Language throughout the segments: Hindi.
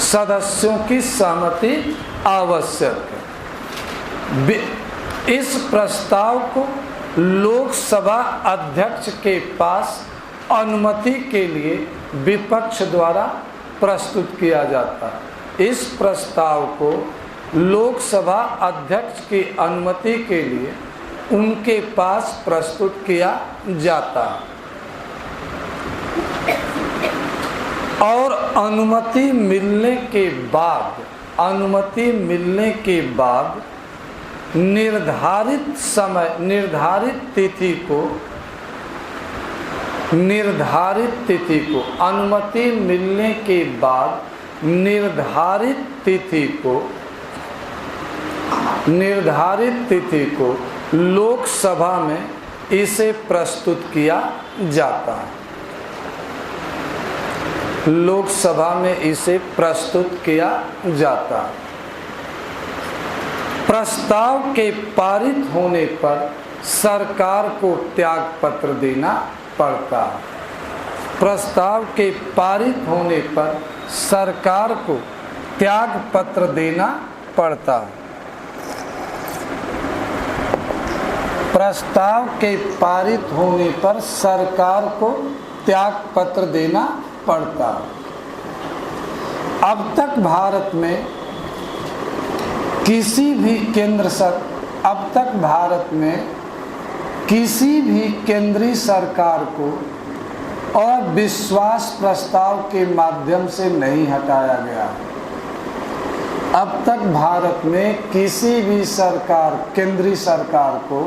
सदस्यों की सहमति आवश्यक है। इस प्रस्ताव को लोकसभा अध्यक्ष के पास अनुमति के लिए विपक्ष द्वारा प्रस्तुत किया जाता है। इस प्रस्ताव को लोकसभा अध्यक्ष की अनुमति के लिए उनके पास प्रस्तुत किया जाता है और अनुमति मिलने के बाद निर्धारित समय निर्धारित तिथि को अनुमति मिलने के बाद निर्धारित तिथि को लोकसभा में इसे प्रस्तुत किया जाता है। लोकसभा में इसे प्रस्तुत किया जाता है। प्रस्ताव के पारित होने पर सरकार को त्याग पत्र देना पड़ता है। प्रस्ताव के पारित होने पर सरकार को त्याग पत्र देना पड़ता है। प्रस्ताव के पारित होने पर सरकार को त्याग पत्र देना पड़ता है। अब तक भारत में किसी भी केंद्रीय सरकार को अविश्वास प्रस्ताव के माध्यम से नहीं हटाया गया। अब तक भारत में किसी भी केंद्रीय सरकार को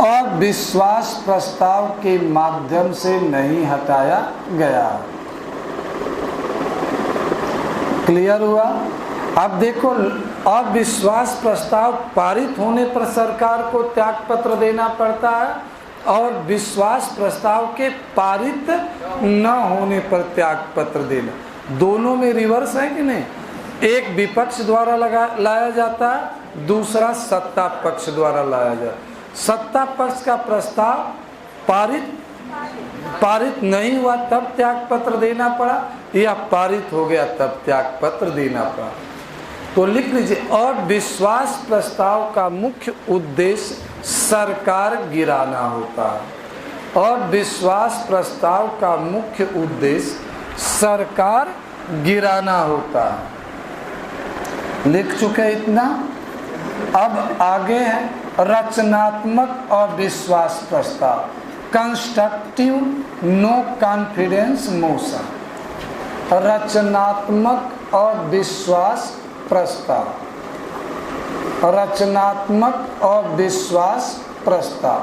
अविश्वास प्रस्ताव के माध्यम से नहीं हटाया गया। क्लियर हुआ? अब देखो, अविश्वास प्रस्ताव पारित होने पर सरकार को त्याग पत्र देना पड़ता है और विश्वास प्रस्ताव के पारित न होने पर त्याग पत्र देना। दोनों में रिवर्स है कि नहीं? एक विपक्ष द्वारा लाया जाता है, दूसरा सत्ता पक्ष द्वारा लाया जाता है। सत्ता पक्ष का प्रस्ताव पारित नहीं हुआ तब त्याग पत्र देना पड़ा, या पारित हो गया तब त्याग पत्र देना पड़ा। तो लिख लीजिए, अविश्वास प्रस्ताव का मुख्य उद्देश्य सरकार गिराना होता है। अविश्वास प्रस्ताव का मुख्य उद्देश्य सरकार गिराना होता है। लिख चुके इतना। अब आगे है रचनात्मक अविश्वास प्रस्ताव, कंस्ट्रक्टिव नो कॉन्फिडेंस मोशन। रचनात्मक अविश्वास प्रस्ताव, रचनात्मक अविश्वास प्रस्ताव,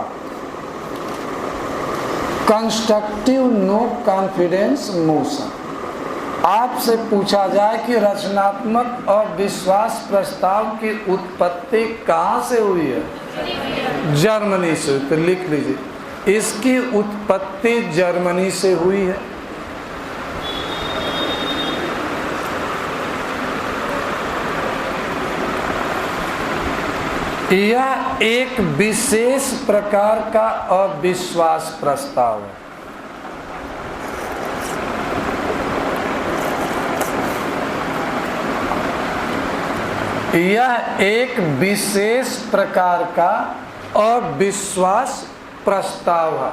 कंस्ट्रक्टिव नो कॉन्फिडेंस मोशन। आपसे पूछा जाए कि रचनात्मक अविश्वास प्रस्ताव की उत्पत्ति कहाँ से हुई है? जर्मनी से। तो लिख लीजिए, इसकी उत्पत्ति जर्मनी से हुई है। यह एक विशेष प्रकार का अविश्वास प्रस्ताव है। यह एक विशेष प्रकार का अविश्वास प्रस्ताव है।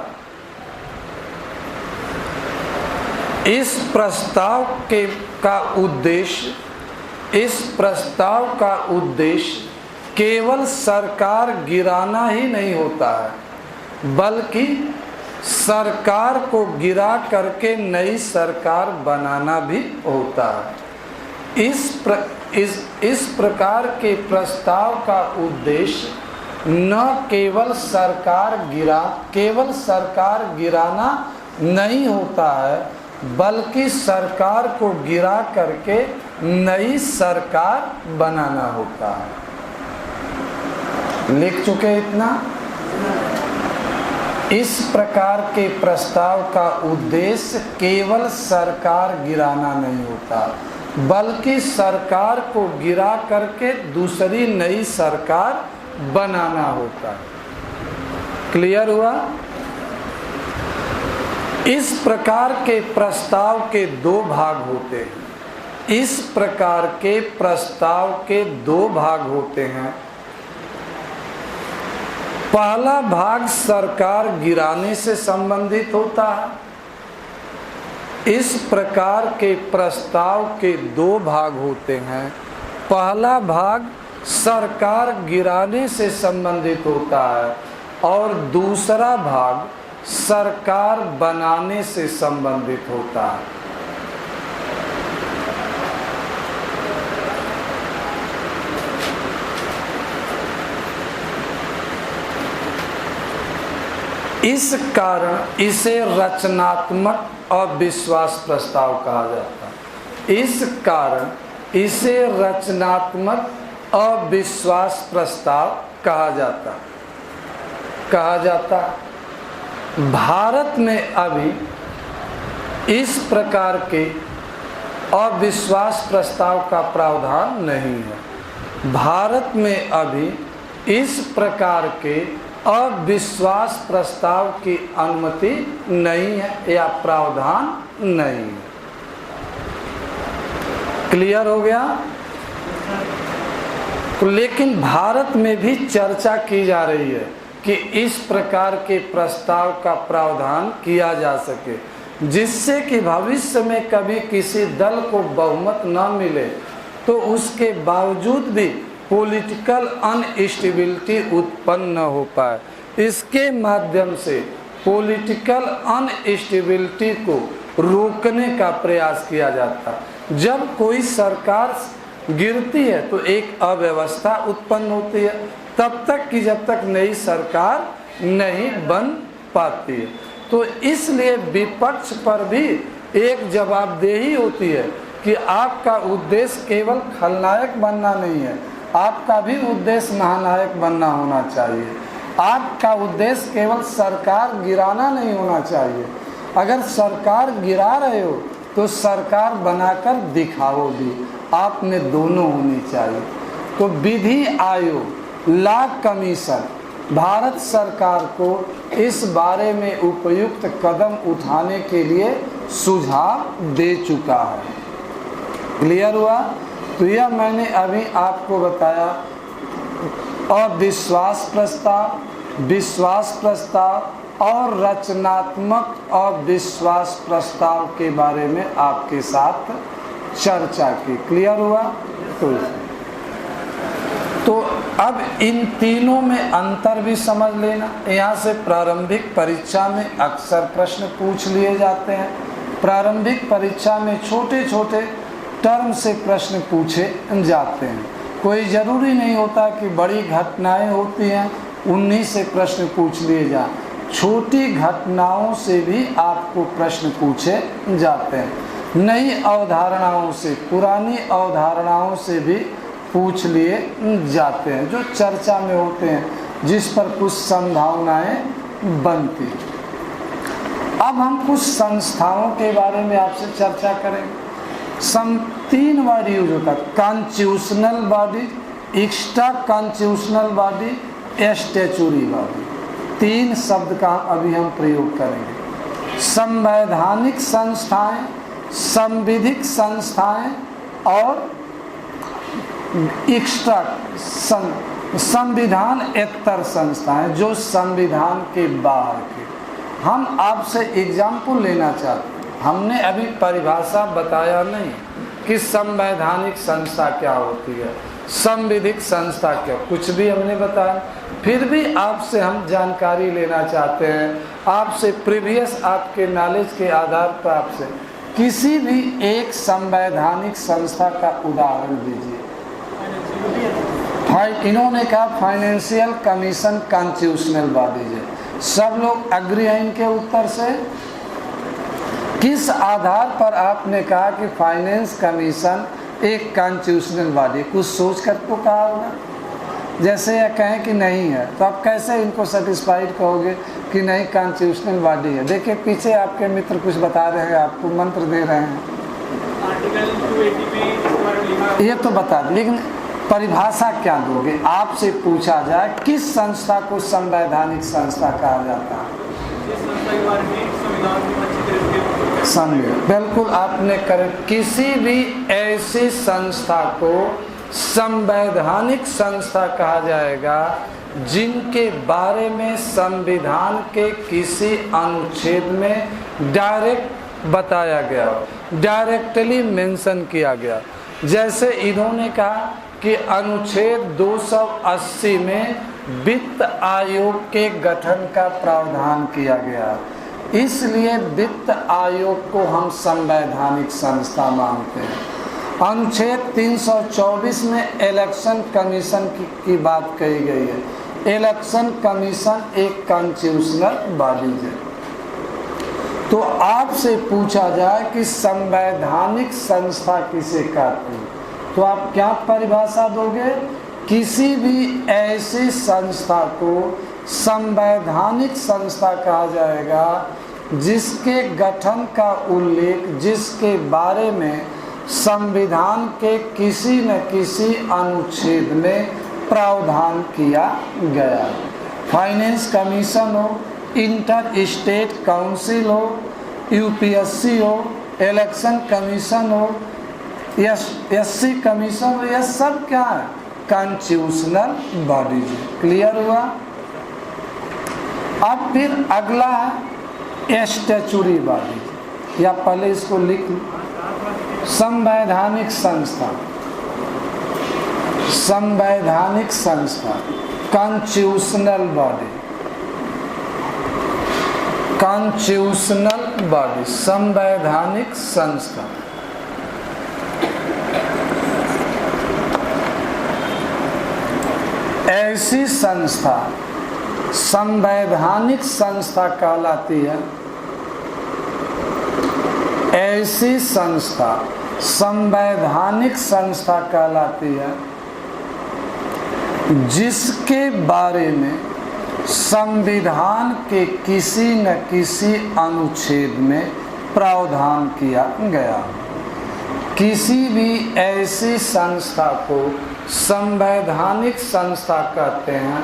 इस प्रस्ताव का उद्देश्य केवल सरकार गिराना ही नहीं होता है, बल्कि सरकार को गिरा करके नई सरकार बनाना भी होता है। इस प्रकार के प्रस्ताव का उद्देश्य न केवल सरकार गिराना नहीं होता है, बल्कि सरकार को गिरा करके नई सरकार बनाना होता है। लिख चुके इतना। इस प्रकार के प्रस्ताव का उद्देश्य केवल सरकार गिराना नहीं होता, बल्कि सरकार को गिरा करके दूसरी नई सरकार बनाना होता है। क्लियर हुआ? इस प्रकार के प्रस्ताव के दो भाग होते हैं। इस प्रकार के प्रस्ताव के दो भाग होते हैं। पहला भाग सरकार गिराने से संबंधित होता है। इस प्रकार के प्रस्ताव के दो भाग होते हैं। पहला भाग सरकार गिराने से संबंधित होता है और दूसरा भाग सरकार बनाने से संबंधित होता है। इस कारण इसे रचनात्मक अविश्वास प्रस्ताव कहा जाता है। इस कारण इसे रचनात्मक अविश्वास प्रस्ताव कहा जाता। भारत में अभी इस प्रकार के अविश्वास प्रस्ताव का प्रावधान नहीं है। भारत में अभी इस प्रकार के अविश्वास प्रस्ताव की अनुमति नहीं है या प्रावधान नहीं है। क्लियर हो गया? लेकिन भारत में भी चर्चा की जा रही है कि इस प्रकार के प्रस्ताव का प्रावधान किया जा सके, जिससे कि भविष्य में कभी किसी दल को बहुमत न मिले तो उसके बावजूद भी पॉलिटिकल अनस्टेबिलिटी उत्पन्न न हो पाए। इसके माध्यम से पॉलिटिकल अनस्टेबिलिटी को रोकने का प्रयास किया जाता है। जब कोई सरकार गिरती है तो एक अव्यवस्था उत्पन्न होती है, तब तक कि जब तक नई सरकार नहीं बन पाती है। तो इसलिए विपक्ष पर भी एक जवाबदेही होती है कि आपका उद्देश्य केवल खलनायक बनना नहीं है, आपका भी उद्देश्य महानायक बनना होना चाहिए। आपका उद्देश्य केवल सरकार गिराना नहीं होना चाहिए। अगर सरकार गिरा रहे हो तो सरकार बनाकर दिखाओ भी, आप में दोनों होनी चाहिए। तो विधि आयोग, लॉ कमीशन भारत सरकार को इस बारे में उपयुक्त कदम उठाने के लिए सुझाव दे चुका है। क्लियर हुआ? तो यह मैंने अभी आपको बताया अविश्वास प्रस्ताव, विश्वास प्रस्ताव और रचनात्मक अविश्वास प्रस्ताव के बारे में आपके साथ चर्चा की। क्लियर हुआ? तो अब इन तीनों में अंतर भी समझ लेना। यहाँ से प्रारंभिक परीक्षा में अक्सर प्रश्न पूछ लिए जाते हैं। प्रारंभिक परीक्षा में छोटे छोटे टर्म से प्रश्न पूछे जाते हैं। कोई ज़रूरी नहीं होता कि बड़ी घटनाएं होती हैं उन्हीं से प्रश्न पूछ लिए जाएं। छोटी घटनाओं से भी आपको प्रश्न पूछे जाते हैं। नई अवधारणाओं से, पुरानी अवधारणाओं से भी पूछ लिए जाते हैं जो चर्चा में होते हैं, जिस पर कुछ संभावनाएं बनती हैं। अब हम कुछ संस्थाओं के बारे में आपसे चर्चा करेंगे। तीन वर्ड यूज होता है, constitutional body, extra constitutional body, statutory body. तीन शब्द का अभी हम प्रयोग करेंगे। संवैधानिक संस्थाएं, संविधिक संस्थाएं और एक्स्ट्रा संविधानेतर संस्थाएं जो संविधान के बाहर के। हम आपसे एग्जाम्पल लेना चाहते हैं। हमने अभी परिभाषा बताया नहीं कि संवैधानिक संस्था क्या होती है, संविधिक संस्था क्या, कुछ भी हमने बताया। फिर भी आपसे हम जानकारी लेना चाहते हैं, आपसे प्रीवियस आपके नॉलेज के आधार पर आपसे किसी भी एक संवैधानिक संस्था का उदाहरण दीजिए। इन्होंने कहा फाइनेंशियल कमीशन कॉन्स्टिट्यूशनल बॉडी है। सब लोग एग्री हैं इनके उत्तर से? किस आधार पर आपने कहा कि फाइनेंस कमीशन एक कॉन्स्टिट्यूशनल बॉडी? कुछ सोच कर तो कहा होगा। जैसे यह कहें कि नहीं है तो आप कैसे इनको सेटिस्फाइड कहोगे कि नहीं कॉन्स्टिट्यूशनल बॉडी है? देखिए पीछे आपके मित्र कुछ बता रहे हैं, आपको मंत्र दे रहे हैं। आर्टिकल 280 में ये तो बता दें, लेकिन परिभाषा क्या दोगे? आपसे पूछा जाए किस संस्था को संवैधानिक संस्था कहा जाता है? जिस संस्था के बारे में संविधान में अच्छी तरह से संविधान, बिल्कुल आपने करेक्ट। किसी भी ऐसी संस्था को संवैधानिक संस्था कहा जाएगा जिनके बारे में संविधान के किसी अनुच्छेद में डायरेक्ट बताया गया, डायरेक्टली मेंशन किया गया। जैसे इन्होंने कहा कि अनुच्छेद 280 में वित्त आयोग के गठन का प्रावधान किया गया, इसलिए वित्त आयोग को हम संवैधानिक संस्था मानते हैं। अनुच्छेद 324 में इलेक्शन कमीशन की बात कही गई है। इलेक्शन कमीशन एक कॉन्स्टिट्यूशनल बॉडी है। तो आपसे पूछा जाए कि संवैधानिक संस्था किसे कहते हैं, तो आप क्या परिभाषा दोगे? किसी भी ऐसी संस्था को संवैधानिक संस्था कहा जाएगा जिसके गठन का उल्लेख, जिसके बारे में संविधान के किसी न किसी अनुच्छेद में प्रावधान किया गया। फाइनेंस कमीशन हो, इंटर स्टेट काउंसिल हो, यूपीएससी हो, इलेक्शन कमीशन हो, एससी कमीशन हो, यह सब क्या है? Constitutional bodies. क्लियर हुआ? अब फिर अगला है स्टैट्यूटरी बॉडी, या पहले इसको लिख लो। संवैधानिक संस्था, संवैधानिक संस्था, कॉन्स्टिट्यूशनल बॉडी, कॉन्स्टिट्यूशनल बॉडी, संवैधानिक संस्था। ऐसी संस्था संवैधानिक संस्था कहलाती है। ऐसी संस्था संवैधानिक संस्था कहलाती है जिसके बारे में संविधान के किसी न किसी अनुच्छेद में प्रावधान किया गया। किसी भी ऐसी संस्था को संवैधानिक संस्था कहते हैं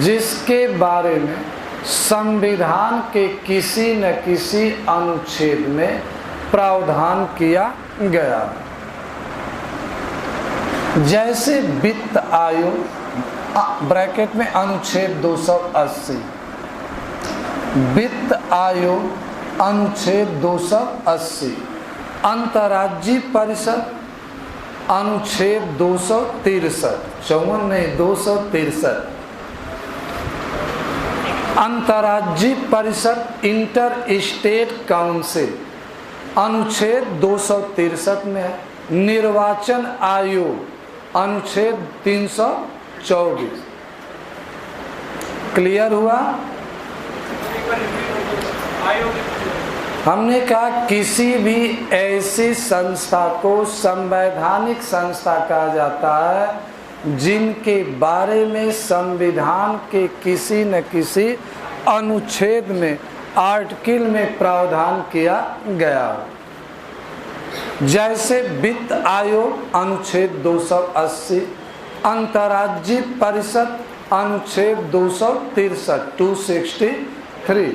जिसके बारे में संविधान के किसी न किसी अनुच्छेद में प्रावधान किया गया। जैसे वित्त आयोग, ब्रैकेट में अनुच्छेद 280, वित्त आयोग अनुच्छेद 280, अंतर्राज्यीय परिषद अनुच्छेद 263, 54 नहीं 263, अंतर्राज्यीय परिषद इंटर स्टेट काउंसिल अनुच्छेद 263 में है। निर्वाचन आयोग अनुच्छेद 324। क्लियर हुआ? हमने कहा किसी भी ऐसी संस्था को संवैधानिक संस्था कहा जाता है जिनके बारे में संविधान के किसी न किसी अनुच्छेद में, आर्टिकल में प्रावधान किया गया। जैसे वित्त आयोग अनुच्छेद 280, अंतर्राज्यीय परिषद अनुच्छेद 263, 263।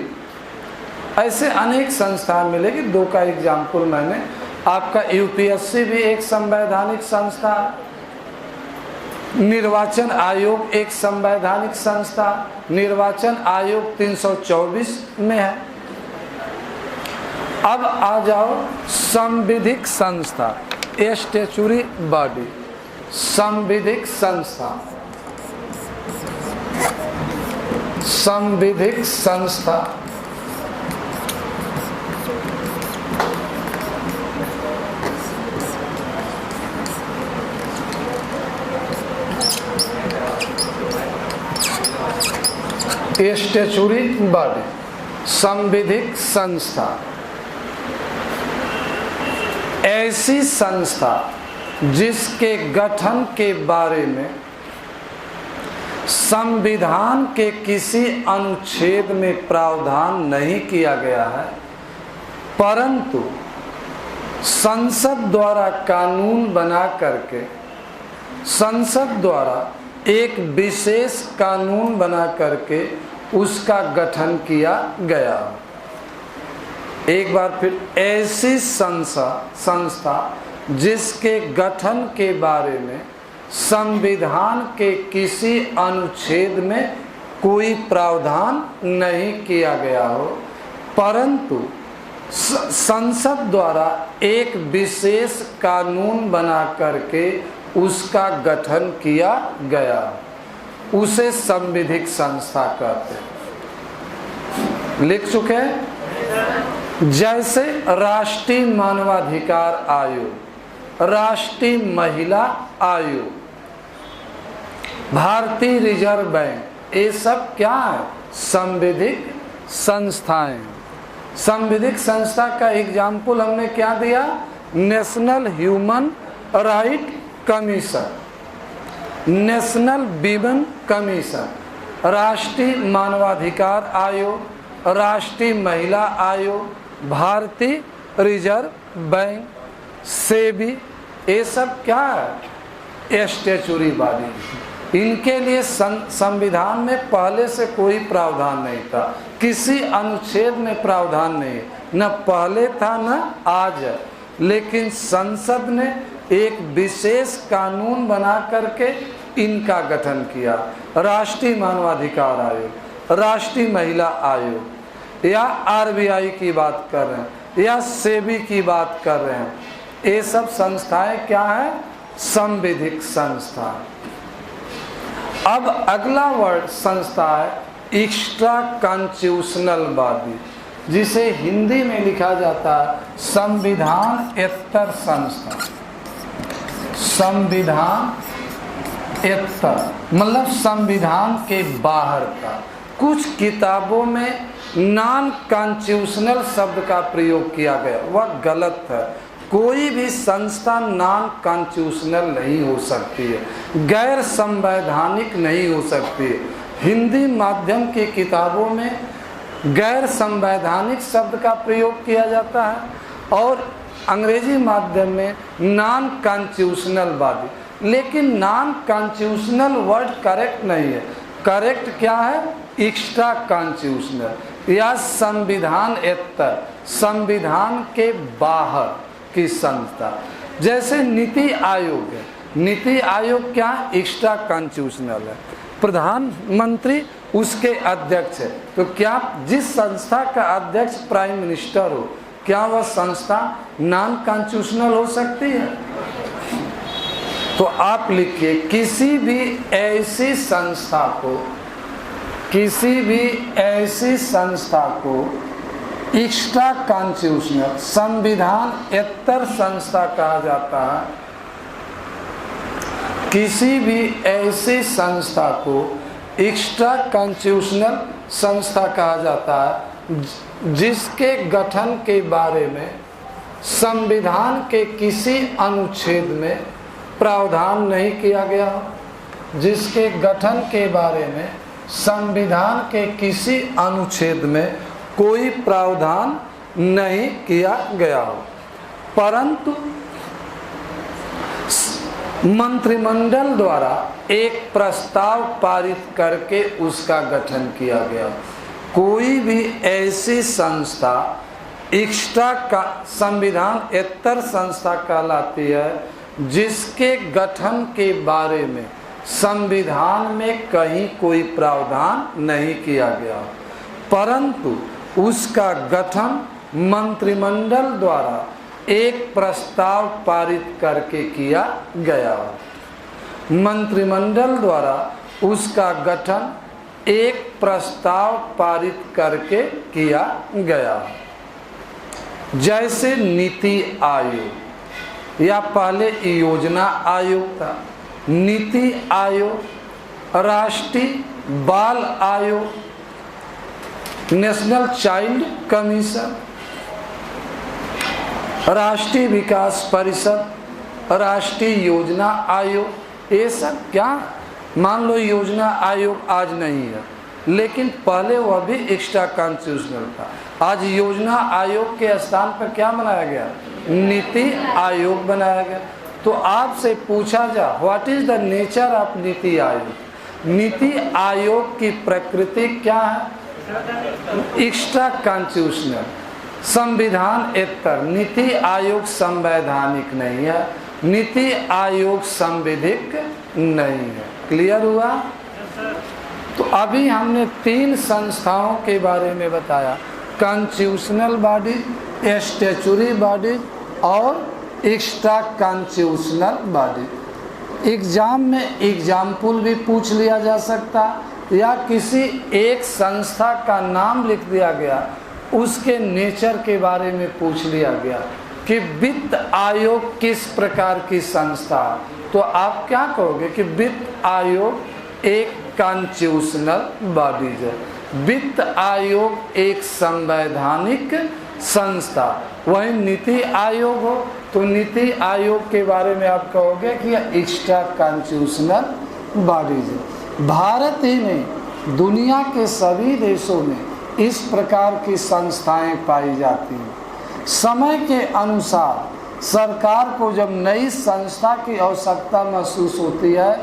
ऐसे अनेक संस्थान मिलेगी। दो का एग्जाम्पल मैंने आपका, यूपीएससी भी एक संवैधानिक संस्था, निर्वाचन आयोग एक संवैधानिक संस्था, निर्वाचन आयोग 324 में है। अब आ जाओ संविधिक संस्था, स्टैट्यूटरी बॉडी, संविधिक संस्था, संविधिक संस्था। स्टैट्यूटरी बॉडी, संविधिक संस्था, ऐसी संस्था जिसके गठन के बारे में संविधान के किसी अनुच्छेद में प्रावधान नहीं किया गया है, परंतु संसद द्वारा कानून बना करके, संसद द्वारा एक विशेष कानून बना करके उसका गठन किया गया। एक बार फिर, ऐसी संस्था जिसके गठन के बारे में संविधान के किसी अनुच्छेद में कोई प्रावधान नहीं किया गया हो, परंतु संसद द्वारा एक विशेष कानून बना करके उसका गठन किया गया, उसे संविधिक संस्था कहते हैं। लिख चुके हैं? जैसे राष्ट्रीय मानवाधिकार आयोग, राष्ट्रीय महिला आयोग, भारतीय रिजर्व बैंक, ये सब क्या है? संविधिक संस्थाएं। संविधिक संस्था का एग्जाम्पल हमने क्या दिया? National human right commission, national women commission, राष्ट्रीय मानवाधिकार आयोग, राष्ट्रीय महिला आयोग, भारतीय रिजर्व बैंक, सेबी, ये सब क्या है? Statutory body. इनके लिए संविधान में पहले से कोई प्रावधान नहीं था, किसी अनुच्छेद में प्रावधान नहीं, न पहले था न आज है, लेकिन संसद ने एक विशेष कानून बना करके इनका गठन किया। राष्ट्रीय मानवाधिकार आयोग, राष्ट्रीय महिला आयोग, या आरबीआई की बात कर रहे हैं, या सेबी की बात कर रहे हैं, ये सब संस्थाएं क्या है? संविधिक संस्था। अब अगला वर्ड संस्था है एक्स्ट्रा कॉन्स्टिट्यूशनल बॉडी, जिसे हिंदी में लिखा जाता है संविधानेतर संस्था। संविधान एतर मतलब संविधान के बाहर का। कुछ किताबों में नॉन कॉन्स्टिट्यूशनल शब्द का प्रयोग किया गया, वह गलत है। कोई भी संस्था नॉन कॉन्स्टिट्यूशनल नहीं हो सकती है, गैर संवैधानिक नहीं हो सकती है। हिंदी माध्यम की किताबों में गैर संवैधानिक शब्द का प्रयोग किया जाता है और अंग्रेजी माध्यम में नॉन कॉन्स्टिट्यूशनल बॉडी, लेकिन नॉन कॉन्स्टिट्यूशनल वर्ड करेक्ट नहीं है। करेक्ट क्या है? एक्स्ट्रा कॉन्स्टिट्यूशनल या संविधानेतर, संविधान के बाहर की संस्था। जैसे नीति आयोग है, नीति आयोग क्या? एक्स्ट्रा कॉन्स्टिट्यूशनल है। प्रधानमंत्री उसके अध्यक्ष है, तो क्या जिस संस्था का अध्यक्ष प्राइम मिनिस्टर हो, क्या वह संस्था नॉन कॉन्स्टिट्यूशनल हो सकती है? तो आप लिखिए, किसी भी ऐसी संस्था को, किसी भी ऐसी संस्था को एक्स्ट्रा कॉन्स्टिट्यूशनल संविधानेतर संस्था कहा जाता है। किसी भी ऐसी संस्था को एक्स्ट्रा कॉन्स्टिट्यूशनल संस्था कहा जाता है जिसके गठन के बारे में संविधान के किसी अनुच्छेद में प्रावधान नहीं किया गया, जिसके गठन के बारे में संविधान के किसी अनुच्छेद में कोई प्रावधान नहीं किया गया हो, परंतु मंत्रिमंडल द्वारा एक प्रस्ताव पारित करके उसका गठन किया गया। कोई भी ऐसी संस्था एक्स्ट्रा का संविधानेतर संस्था कहलाती है जिसके गठन के बारे में संविधान में कहीं कोई प्रावधान नहीं किया गया, परंतु उसका गठन मंत्रिमंडल द्वारा एक प्रस्ताव पारित करके किया गया। मंत्रिमंडल द्वारा उसका गठन एक प्रस्ताव पारित करके किया गया। जैसे नीति आयोग या पहले योजना आयोग था, नीति आयोग, राष्ट्रीय बाल आयोग, नेशनल चाइल्ड कमीशन, राष्ट्रीय विकास परिषद, राष्ट्रीय योजना आयोग, ये सब क्या? मान लो योजना आयोग आज नहीं है, लेकिन पहले वह भी एक्स्ट्रा कॉन्स्टिट्यूशनल था। आज योजना आयोग के स्थान पर क्या बनाया गया? नीति आयोग बनाया गया। तो आपसे पूछा जा, what is the nature of NITI Aayog? NITI Aayog की प्रकृति क्या है? Extra constitutional. संविधानेतर, नीति आयोग संवैधानिक नहीं है, नीति आयोग संविधिक नहीं है। क्लियर हुआ? तो अभी हमने 3 संस्थाओं के बारे में बताया, कॉन्स्टिट्यूशनल बॉडी, स्टैच्यूटरी बॉडी और एक्स्ट्रा कॉन्स्टिट्यूशनल बॉडी। एग्जाम में एग्जाम्पल भी पूछ लिया जा सकता, या किसी एक संस्था का नाम लिख दिया गया, उसके नेचर के बारे में पूछ लिया गया कि वित्त आयोग किस प्रकार की संस्था, तो आप क्या कहोगे कि वित्त आयोग एक कॉन्स्टिट्यूशनल बॉडी है, वित्त आयोग एक संवैधानिक संस्था। वही नीति आयोग हो तो नीति आयोग के बारे में आप कहोगे कि यह एक्स्ट्रा कॉन्स्टिट्यूशनल बॉडीज है। भारत ही नहीं, दुनिया के सभी देशों में इस प्रकार की संस्थाएं पाई जाती हैं। समय के अनुसार सरकार को जब नई संस्था की आवश्यकता महसूस होती है